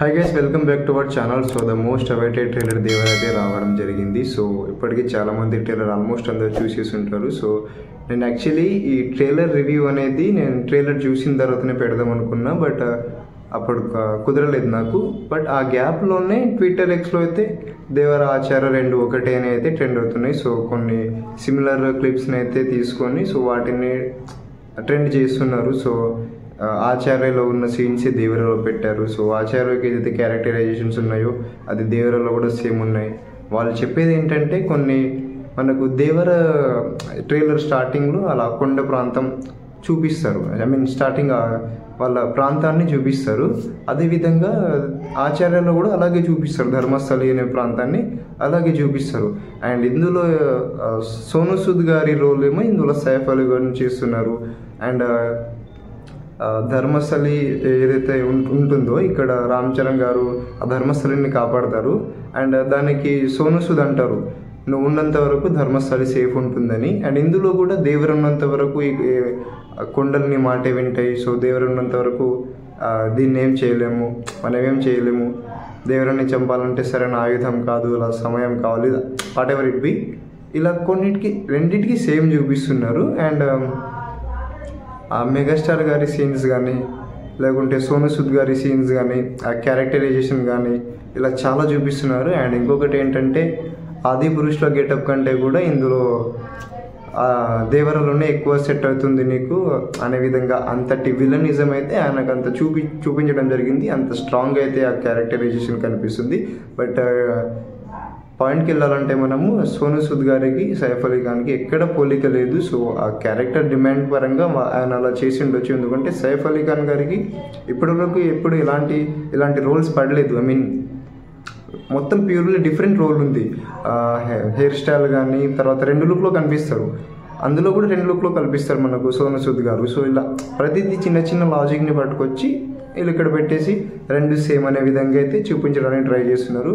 Hi guys, welcome back to our channel. So the most awaited trailer Devara అయితే రావడం జరిగింది. So ఇప్పటికీ చాలామంది ట్రైలర్ ఆల్మోస్ట్ అందరూ చూసేసి ఉంటారు. సో నేను యాక్చువల్లీ ఈ ట్రైలర్ రివ్యూ అనేది నేను ట్రైలర్ చూసిన తర్వాతనే పెడదాం అనుకున్నా, బట్ అప్పుడు కుదరలేదు నాకు. బట్ ఆ గ్యాప్లోనే ట్విట్టర్ ఎక్స్లో అయితే దేవర ఆచార్య రెండు ఒకటే అని అయితే ట్రెండ్ అవుతున్నాయి. సో కొన్ని సిమిలర్ క్లిప్స్ని అయితే తీసుకొని సో వాటిని ట్రెండ్ చేస్తున్నారు. సో ఆచార్యలో ఉన్న సీన్స్ దేవరలో పెట్టారు. సో ఆచార్యకి ఏదైతే క్యారెక్టరైజేషన్స్ ఉన్నాయో అది దేవరలో కూడా సేమ్ ఉన్నాయి. వాళ్ళు చెప్పేది ఏంటంటే కొన్ని మనకు దేవర ట్రైలర్ స్టార్టింగ్లో అలా కొండ ప్రాంతం చూపిస్తారు. ఐ మీన్ స్టార్టింగ్ వాళ్ళ ప్రాంతాన్ని చూపిస్తారు. అదేవిధంగా ఆచార్యలో కూడా అలాగే చూపిస్తారు, ధర్మస్థలి అనే ప్రాంతాన్ని అలాగే చూపిస్తారు. అండ్ ఇందులో సోను సూద్ గారి రోల్ ఏమో ఇందులో సైఫ్ అలీ గారిని చేస్తున్నారు. అండ్ ధర్మస్థలి ఏదైతే ఉంటుందో ఇక్కడ రామ్ చరణ్ గారు ఆ ధర్మస్థలిని కాపాడతారు. అండ్ దానికి సోను సూద్ అంటారు, నువ్వు ఉన్నంత వరకు ధర్మస్థలి సేఫ్ ఉంటుందని. అండ్ ఇందులో కూడా దేవరు ఉన్నంత వరకు కొండల్ని మాటే వింటాయి. సో దేవరు ఉన్నంత వరకు దీన్ని ఏం చేయలేము, మనం ఏం చేయలేము, దేవరాన్ని చంపాలంటే సరైన ఆయుధం కాదు, ఇలా సమయం కావాలి, వాట్ ఎవర్ ఇట్ బి, ఇలా రెండింటికి సేమ్ చూపిస్తున్నారు. అండ్ ఆ మెగాస్టార్ గారి సీన్స్ కానీ లేకుంటే సోను సూద్ గారి సీన్స్ కానీ ఆ క్యారెక్టరైజేషన్ కానీ ఇలా చాలా చూపిస్తున్నారు. అండ్ ఇంకొకటి ఏంటంటే ఆది పురుషుల గెటప్ కంటే కూడా ఇందులో దేవరలోనే ఎక్కువ సెట్ అవుతుంది నీకు అనే విధంగా అంతటి విలనిజం అయితే ఆయనకు అంత చూపించడం జరిగింది. అంత స్ట్రాంగ్ అయితే ఆ క్యారెక్టరైజేషన్ కనిపిస్తుంది. బట్ పాయింట్కి వెళ్ళాలంటే మనము సోను సూద్ గారికి సైఫ్ అలీ ఖాన్కి ఎక్కడ పోలిక లేదు. సో ఆ క్యారెక్టర్ డిమాండ్ పరంగా ఆయన అలా చేసి ఉండొచ్చు. ఎందుకంటే సైఫ్ అలీ ఖాన్ గారికి ఇప్పటివరకు ఎప్పుడు ఇలాంటి రోల్స్ పడలేదు. ఐ మీన్ మొత్తం ప్యూర్లీ డిఫరెంట్ రోల్ ఉంది. హెయిర్ స్టైల్ కానీ తర్వాత రెండు లుక్లో కనిపిస్తారు, అందులో కూడా రెండు లుక్లో కనిపిస్తారు మనకు సోను సూద్ గారు. సో ఇలా ప్రతిదీ చిన్న చిన్న లాజిక్ని పట్టుకొచ్చి వీళ్ళు ఇక్కడ పెట్టేసి రెండు సేమ్ అనే విధంగా అయితే చూపించడానికి ట్రై చేస్తున్నారు.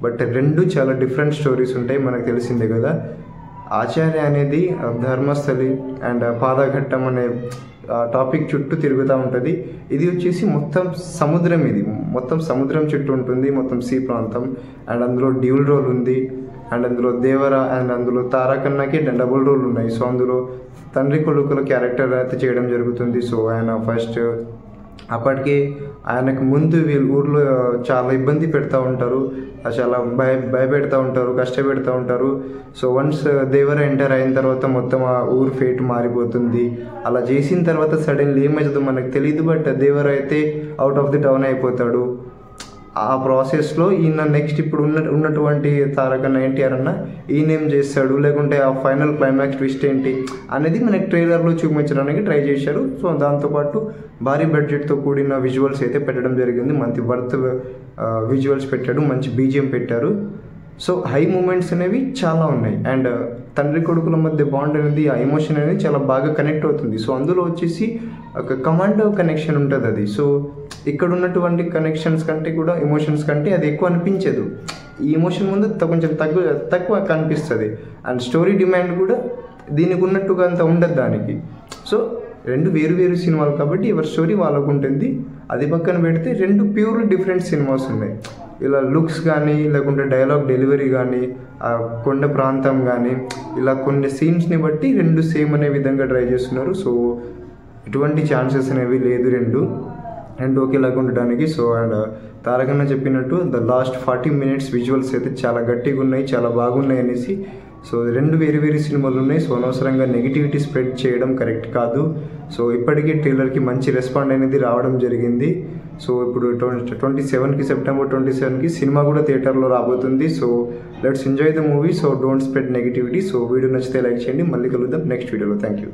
బట్ రెండు చాలా డిఫరెంట్ స్టోరీస్ ఉంటాయి, మనకు తెలిసిందే కదా. ఆచార్య అనేది ధర్మస్థలి అండ్ పాదఘట్టం అనే టాపిక్ చుట్టూ తిరుగుతూ ఉంటుంది. ఇది వచ్చేసి మొత్తం సముద్రం, ఇది మొత్తం సముద్రం చుట్టూ ఉంటుంది, మొత్తం సీ ప్రాంతం. అండ్ అందులో డ్యూల్ రోల్ ఉంది. అండ్ అందులో దేవర అండ్ అందులో తారకన్నకి డబుల్ రోల్ ఉన్నాయి. సో అందులో తండ్రి కొడుకుల క్యారెక్టర్ అయితే చేయడం జరుగుతుంది. సో ఆయన ఫస్ట్ అప్పటికే ఆయనకు ముందు వీళ్ళు ఊర్లో చాలా ఇబ్బంది పెడతా ఉంటారు, చాలా భయపెడతా ఉంటారు, కష్టపెడతా ఉంటారు. సో వన్స్ దేవర ఎంటర్ అయిన తర్వాత మొత్తం ఆ ఊరు ఫేట్ మారిపోతుంది. అలా చేసిన తర్వాత సడన్లీ ఏమవుతుందో మనకు తెలియదు. బట్ దేవర అయితే అవుట్ ఆఫ్ ది టౌన్ అయిపోతాడు. ఆ ప్రాసెస్లో ఈయన నెక్స్ట్ ఇప్పుడు ఉన్నటువంటి తారకన్న ఎన్టీఆర్ అన్న ఈయన ఏం చేస్తాడు, లేకుంటే ఆ ఫైనల్ క్లైమాక్స్ ట్విస్ట్ ఏంటి అనేది మనకి ట్రైలర్లో చూపించడానికి ట్రై చేశారు. సో దాంతోపాటు భారీ బడ్జెట్తో కూడిన విజువల్స్ అయితే పెట్టడం జరిగింది. మంచి వర్త్ విజువల్స్ పెట్టాడు, మంచి బీజిఎం పెట్టారు. సో హై మూమెంట్స్ అనేవి చాలా ఉన్నాయి. అండ్ తండ్రి కొడుకుల మధ్య బాండ్ అనేది, ఆ ఎమోషన్ అనేది చాలా బాగా కనెక్ట్ అవుతుంది. సో అందులో వచ్చేసి ఒక కమాండ్ కనెక్షన్ ఉంటుంది అది. సో ఇక్కడ ఉన్నటువంటి కనెక్షన్స్ కంటే కూడా ఎమోషన్స్ కంటే అది ఎక్కువ అనిపించదు. ఈ ఎమోషన్ ముందు కొంచెం తక్కువ కనిపిస్తుంది. అండ్ స్టోరీ డిమాండ్ కూడా దీనికి ఉన్నట్టుగా అంత ఉండదు దానికి. సో రెండు వేరు సినిమాలు కాబట్టి ఎవరి స్టోరీ వాళ్ళకు ఉంటుంది. అది పక్కన పెడితే రెండు ప్యూర్ డిఫరెంట్ సినిమాస్ ఉన్నాయి. ఇలా లుక్స్ కానీ లేకుంటే డైలాగ్ డెలివరీ కానీ ఆ కొండ ప్రాంతం కానీ ఇలా కొన్ని సీన్స్ని బట్టి రెండు సేమ్ అనే విధంగా ట్రై చేస్తున్నారు. సో ఎటువంటి ఛాన్సెస్ అనేవి లేదు రెండు ఒకేలాగా ఉండడానికి. సో అండ్ తారకన్న చెప్పినట్టు ద లాస్ట్ 40 minutes విజువల్స్ అయితే చాలా గట్టిగా ఉన్నాయి, చాలా బాగున్నాయి అనేసి. సో రెండు వేరు సినిమాలు ఉన్నాయి. సో అనవసరంగా నెగిటివిటీ స్ప్రెడ్ చేయడం కరెక్ట్ కాదు. సో ఇప్పటికీ ట్రైలర్కి మంచి రెస్పాండ్ అనేది రావడం జరిగింది. సో ఇప్పుడు సెప్టెంబర్ 27కి సినిమా కూడా థియేటర్లో రాబోతుంది. So let's enjoy the movie. So don't spread negativity. So video నచ్చితే లైక్ చేయండి. మళ్ళీ కలుద్దాం నెక్స్ట్ వీడియోలో. Thank you.